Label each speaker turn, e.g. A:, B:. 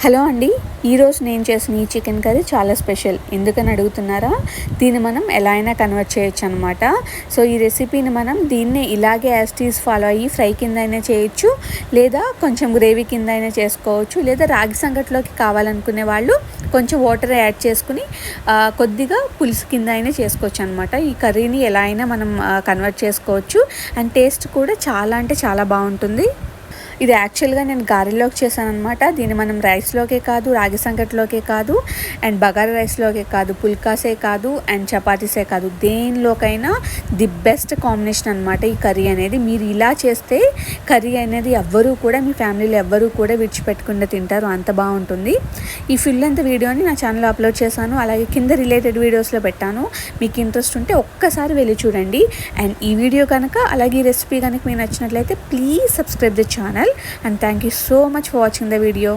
A: Hello అండి, ఈరోజు నేను చేసిన ఈ చికెన్ కర్రీ చాలా స్పెషల్. ఎందుకని అడుగుతున్నారా? దీన్ని మనం ఎలా అయినా కన్వర్ట్ చేయొచ్చు అనమాట. సో ఈ రెసిపీని మనం దీన్నే ఇలాగే యాజ్ టీజ్ ఫాలో అయ్యి ఫ్రై కింద అయినా చేయొచ్చు, లేదా కొంచెం గ్రేవీ కింద అయినా చేసుకోవచ్చు, లేదా రాగి సంగట్లోకి కావాలనుకునే వాళ్ళు కొంచెం వాటర్ యాడ్ చేసుకుని కొద్దిగా పులుసు కింద అయినా చేసుకోవచ్చు అనమాట. ఈ కర్రీని ఎలా అయినా మనం కన్వర్ట్ చేసుకోవచ్చు. అండ్ టేస్ట్ కూడా చాలా అంటే చాలా బాగుంటుంది. ఇది యాక్చువల్గా నేను గారెల్లోకి చేశాను అనమాట. దీన్ని మనం రైస్లోకే కాదు, రాగి సంగట్లోకే కాదు, అండ్ బగారా రైస్లోకే కాదు, పుల్కాసే కాదు, అండ్ చపాతీసే కాదు, దేనిలోకైనా ది బెస్ట్ కాంబినేషన్ అనమాట ఈ కర్రీ అనేది. మీరు ఇలా చేస్తే కర్రీ అనేది ఎవ్వరూ కూడా, మీ ఫ్యామిలీలో ఎవ్వరూ కూడా విడిచిపెట్టకుండా తింటారు, అంత బాగుంటుంది. ఈ ఫుల్ లెంత్ వీడియోని నా ఛానల్లో అప్లోడ్ చేశాను, అలాగే కింద రిలేటెడ్ వీడియోస్లో పెట్టాను. మీకు ఇంట్రెస్ట్ ఉంటే ఒక్కసారి వెళ్ళి చూడండి. అండ్ ఈ వీడియో కనుక, అలాగే ఈ రెసిపీ కనుక మీకు నచ్చినట్లయితే please subscribe the channel. And thank you so much for watching the video.